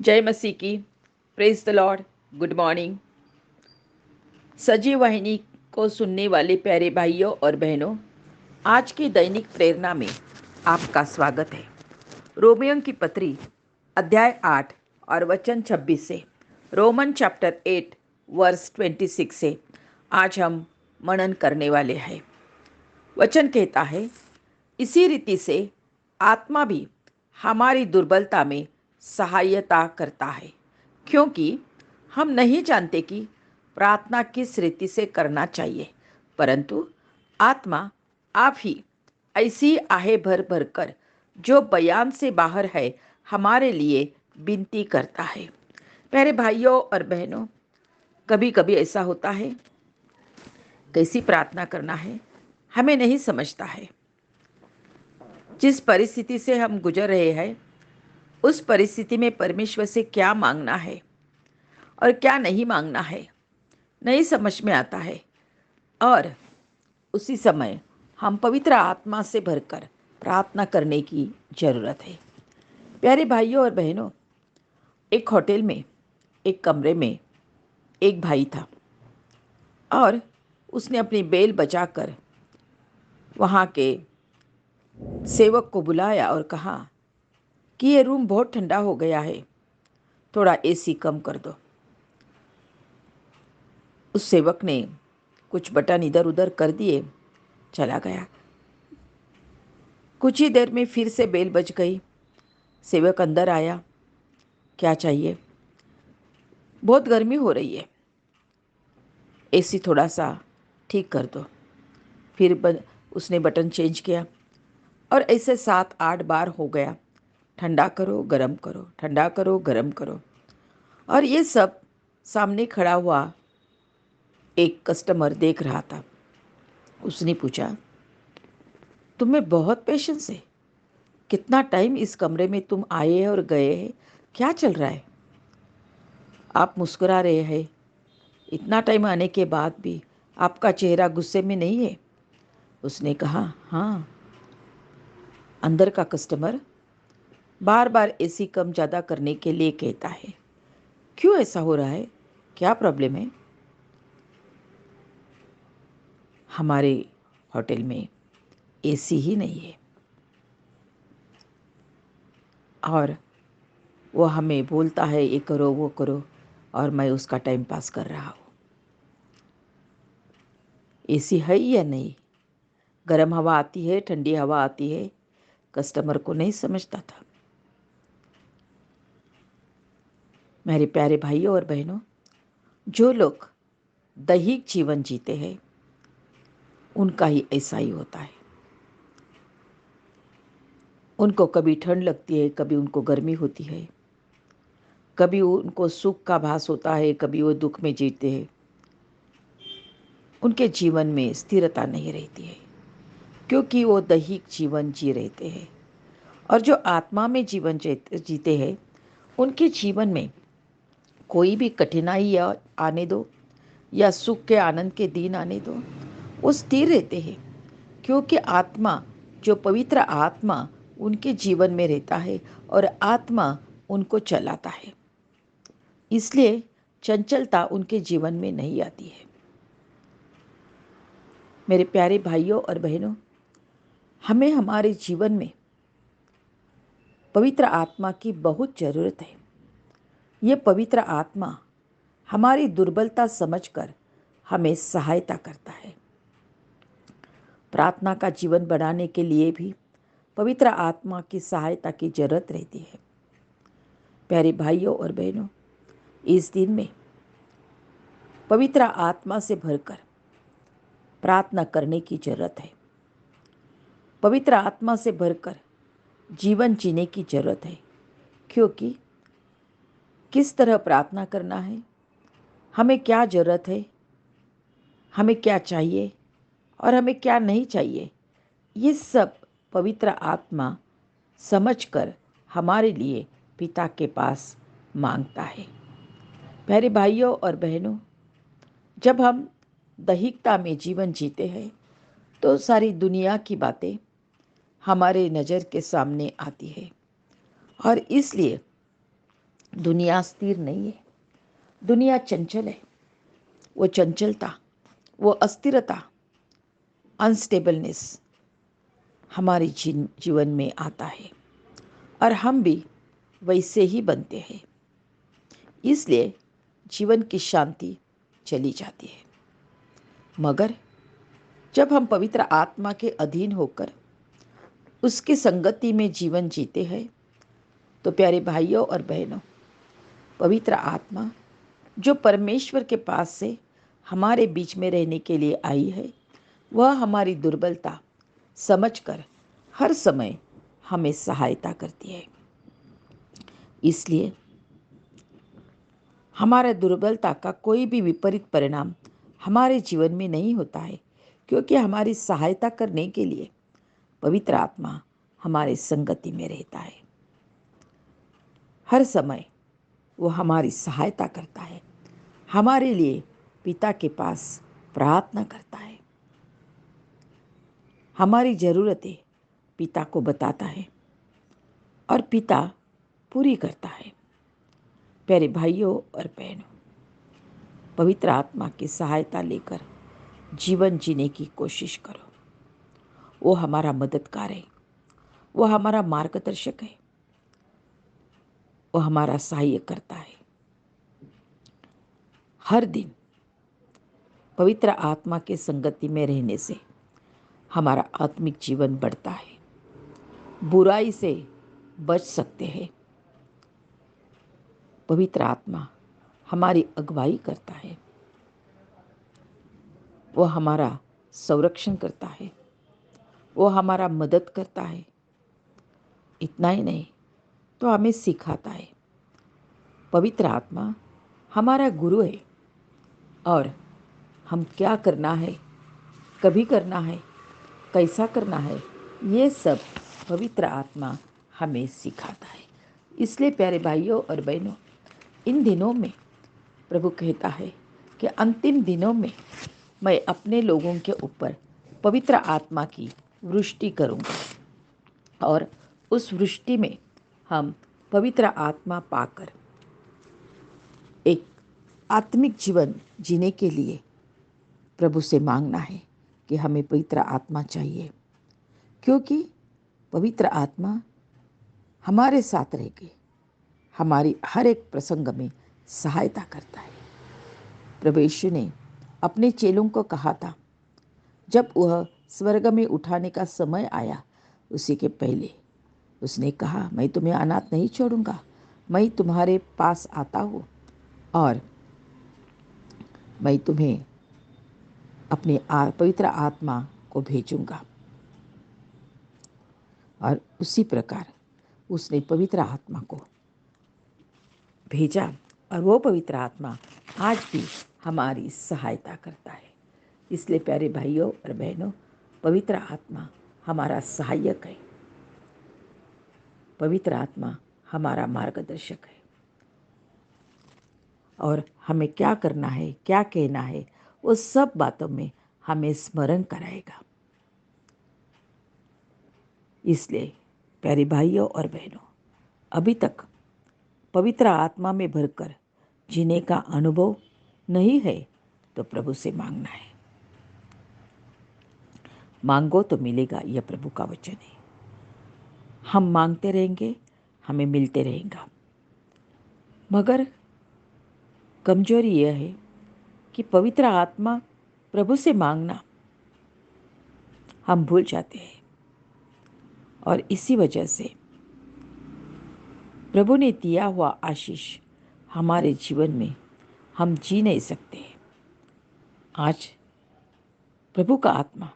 जय मसीह की। Praise the Lord. Good morning. सजीव वाहिनी को सुनने वाले प्यारे भाइयों और बहनों, आज की दैनिक प्रेरणा में आपका स्वागत है। रोमियों की पत्री अध्याय 8 और वचन 26 से, रोमन चैप्टर 8 वर्स 26 से आज हम मनन करने वाले हैं। वचन कहता है, इसी रीति से आत्मा भी हमारी दुर्बलता में सहायता करता है, क्योंकि हम नहीं जानते कि प्रार्थना किस रीति से करना चाहिए, परंतु आत्मा आप ही ऐसी आहे भर भर कर जो बयान से बाहर है हमारे लिए विनती करता है। प्यारे भाइयों और बहनों, कभी कभी ऐसा होता है, कैसी प्रार्थना करना है हमें नहीं समझता है। जिस परिस्थिति से हम गुजर रहे हैं, उस परिस्थिति में परमेश्वर से क्या मांगना है और क्या नहीं मांगना है नहीं समझ में आता है। और उसी समय हम पवित्र आत्मा से भरकर प्रार्थना करने की जरूरत है। प्यारे भाइयों और बहनों, एक होटल में एक कमरे में एक भाई था और उसने अपनी बेल बजाकर वहाँ के सेवक को बुलाया और कहा कि ये रूम बहुत ठंडा हो गया है, थोड़ा एसी कम कर दो। उस सेवक ने कुछ बटन इधर उधर कर दिए, चला गया। कुछ ही देर में फिर से बेल बज गई। सेवक अंदर आया, क्या चाहिए? बहुत गर्मी हो रही है, एसी थोड़ा सा ठीक कर दो। फिर उसने बटन चेंज किया और ऐसे 7-8 बार हो गया। ठंडा करो गरम करो, ठंडा करो गरम करो। और ये सब सामने खड़ा हुआ एक कस्टमर देख रहा था। उसने पूछा, तुम्हें बहुत पेशेंस है, कितना टाइम इस कमरे में तुम आए और गए हैं, क्या चल रहा है? आप मुस्कुरा रहे हैं, इतना टाइम आने के बाद भी आपका चेहरा गुस्से में नहीं है। उसने कहा, हाँ। अंदर का कस्टमर बार बार एसी कम ज़्यादा करने के लिए कहता है, क्यों ऐसा हो रहा है, क्या प्रॉब्लम है? हमारे होटल में एसी ही नहीं है और वो हमें बोलता है ये करो वो करो, और मैं उसका टाइम पास कर रहा हूँ। एसी है या नहीं, गर्म हवा आती है ठंडी हवा आती है, कस्टमर को नहीं समझता था। मेरे प्यारे भाइयों और बहनों, जो लोग दैहिक जीवन जीते हैं उनका ही ऐसा ही होता है। उनको कभी ठंड लगती है, कभी उनको गर्मी होती है, कभी उनको सुख का भास होता है, कभी वो दुख में जीते हैं। उनके जीवन में स्थिरता नहीं रहती है, क्योंकि वो दैहिक जीवन जी रहते हैं। और जो आत्मा में जीवन जीते हैं, उनके जीवन में कोई भी कठिनाई या आने दो या सुख के आनंद के दिन आने दो, वो स्थिर रहते हैं, क्योंकि आत्मा, जो पवित्र आत्मा उनके जीवन में रहता है और आत्मा उनको चलाता है। इसलिए चंचलता उनके जीवन में नहीं आती है। मेरे प्यारे भाइयों और बहनों, हमें हमारे जीवन में पवित्र आत्मा की बहुत ज़रूरत है। ये पवित्र आत्मा हमारी दुर्बलता समझकर हमें सहायता करता है। प्रार्थना का जीवन बढ़ाने के लिए भी पवित्र आत्मा की सहायता की जरूरत रहती है। प्यारे भाइयों और बहनों, इस दिन में पवित्र आत्मा से भरकर प्रार्थना करने की जरूरत है। पवित्र आत्मा से भरकर जीवन जीने की जरूरत है, क्योंकि किस तरह प्रार्थना करना है, हमें क्या जरूरत है, हमें क्या चाहिए और हमें क्या नहीं चाहिए, ये सब पवित्र आत्मा समझकर हमारे लिए पिता के पास मांगता है। प्यारे भाइयों और बहनों, जब हम दैहिकता में जीवन जीते हैं तो सारी दुनिया की बातें हमारे नज़र के सामने आती है, और इसलिए दुनिया स्थिर नहीं है, दुनिया चंचल है। वो चंचलता, वो अस्थिरता, अनस्टेबलनेस हमारे जीवन में आता है और हम भी वैसे ही बनते हैं। इसलिए जीवन की शांति चली जाती है। मगर जब हम पवित्र आत्मा के अधीन होकर उसकी संगति में जीवन जीते हैं, तो प्यारे भाइयों और बहनों, पवित्र आत्मा जो परमेश्वर के पास से हमारे बीच में रहने के लिए आई है, वह हमारी दुर्बलता समझकर हर समय हमें सहायता करती है। इसलिए हमारे दुर्बलता का कोई भी विपरीत परिणाम हमारे जीवन में नहीं होता है, क्योंकि हमारी सहायता करने के लिए पवित्र आत्मा हमारे संगति में रहता है। हर समय वो हमारी सहायता करता है, हमारे लिए पिता के पास प्रार्थना करता है, हमारी ज़रूरतें पिता को बताता है और पिता पूरी करता है। प्यारे भाइयों और बहनों, पवित्र आत्मा की सहायता लेकर जीवन जीने की कोशिश करो। वो हमारा मददगार है, वो हमारा मार्गदर्शक है, वो हमारा सहाय करता है। हर दिन पवित्र आत्मा के संगति में रहने से हमारा आत्मिक जीवन बढ़ता है, बुराई से बच सकते हैं। पवित्र आत्मा हमारी अगुवाई करता है, वो हमारा संरक्षण करता है, वो हमारा मदद करता है। इतना ही नहीं तो हमें सिखाता है। पवित्र आत्मा हमारा गुरु है और हम क्या करना है, कभी करना है, कैसा करना है, ये सब पवित्र आत्मा हमें सिखाता है। इसलिए प्यारे भाइयों और बहनों, इन दिनों में प्रभु कहता है कि अंतिम दिनों में मैं अपने लोगों के ऊपर पवित्र आत्मा की वृष्टि करूँगा और उस वृष्टि में हम पवित्र आत्मा पाकर एक आत्मिक जीवन जीने के लिए प्रभु से मांगना है कि हमें पवित्र आत्मा चाहिए, क्योंकि पवित्र आत्मा हमारे साथ रह के हमारी हर एक प्रसंग में सहायता करता है। प्रभु यीशु ने अपने चेलों को कहा था, जब वह स्वर्ग में उठाने का समय आया, उसी के पहले उसने कहा, मैं तुम्हें अनाथ नहीं छोड़ूंगा, मैं तुम्हारे पास आता हूँ और मैं तुम्हें अपने पवित्र आत्मा को भेजूंगा। और उसी प्रकार उसने पवित्र आत्मा को भेजा और वो पवित्र आत्मा आज भी हमारी सहायता करता है। इसलिए प्यारे भाइयों और बहनों, पवित्र आत्मा हमारा सहायक है, पवित्र आत्मा हमारा मार्गदर्शक है और हमें क्या करना है, क्या कहना है, उस सब बातों में हमें स्मरण कराएगा। इसलिए प्यारे भाइयों और बहनों, अभी तक पवित्र आत्मा में भरकर जीने का अनुभव नहीं है तो प्रभु से मांगना है। मांगो तो मिलेगा, यह प्रभु का वचन है। हम मांगते रहेंगे, हमें मिलते रहेगा। मगर कमजोरी यह है कि पवित्र आत्मा प्रभु से मांगना हम भूल जाते हैं और इसी वजह से प्रभु ने दिया हुआ आशीष हमारे जीवन में हम जी नहीं सकते। आज प्रभु का आत्मा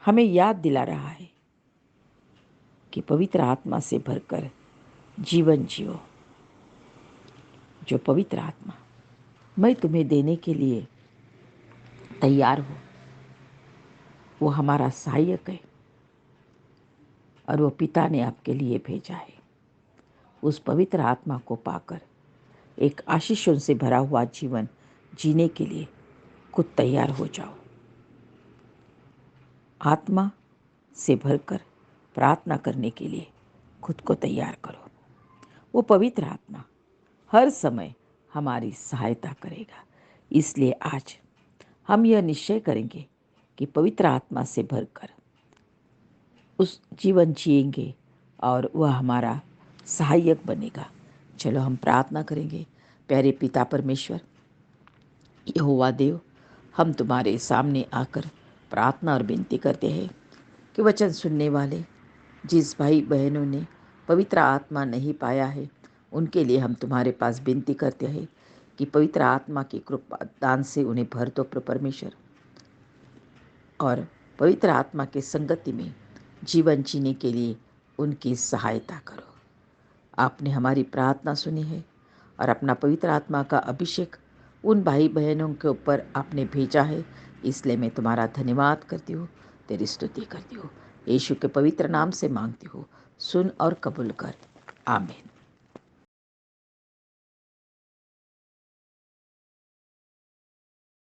हमें याद दिला रहा है कि पवित्र आत्मा से भरकर जीवन जियो। जो पवित्र आत्मा मैं तुम्हें देने के लिए तैयार हूँ, वो हमारा सहायक है और वो पिता ने आपके लिए भेजा है। उस पवित्र आत्मा को पाकर एक आशीषों से भरा हुआ जीवन जीने के लिए खुद तैयार हो जाओ। आत्मा से भरकर प्रार्थना करने के लिए खुद को तैयार करो। वो पवित्र आत्मा हर समय हमारी सहायता करेगा। इसलिए आज हम यह निश्चय करेंगे कि पवित्र आत्मा से भरकर उस जीवन जिएंगे और वह हमारा सहायक बनेगा। चलो हम प्रार्थना करेंगे। प्यारे पिता परमेश्वर, यहोवा देव, हम तुम्हारे सामने आकर प्रार्थना और विनती करते हैं कि वचन सुनने वाले जिस भाई बहनों ने पवित्र आत्मा नहीं पाया है, उनके लिए हम तुम्हारे पास विनती करते हैं कि पवित्र आत्मा की कृपा दान से उन्हें भर दो प्रभु परमेश्वर, और पवित्र आत्मा के संगति में जीवन जीने के लिए उनकी सहायता करो। आपने हमारी प्रार्थना सुनी है और अपना पवित्र आत्मा का अभिषेक उन भाई बहनों के ऊपर आपने भेजा है, इसलिए मैं तुम्हारा धन्यवाद करती हूँ, तेरी स्तुति करती हूँ। यीशु के पवित्र नाम से मांगती हूँ, सुन और कबूल कर। आमीन।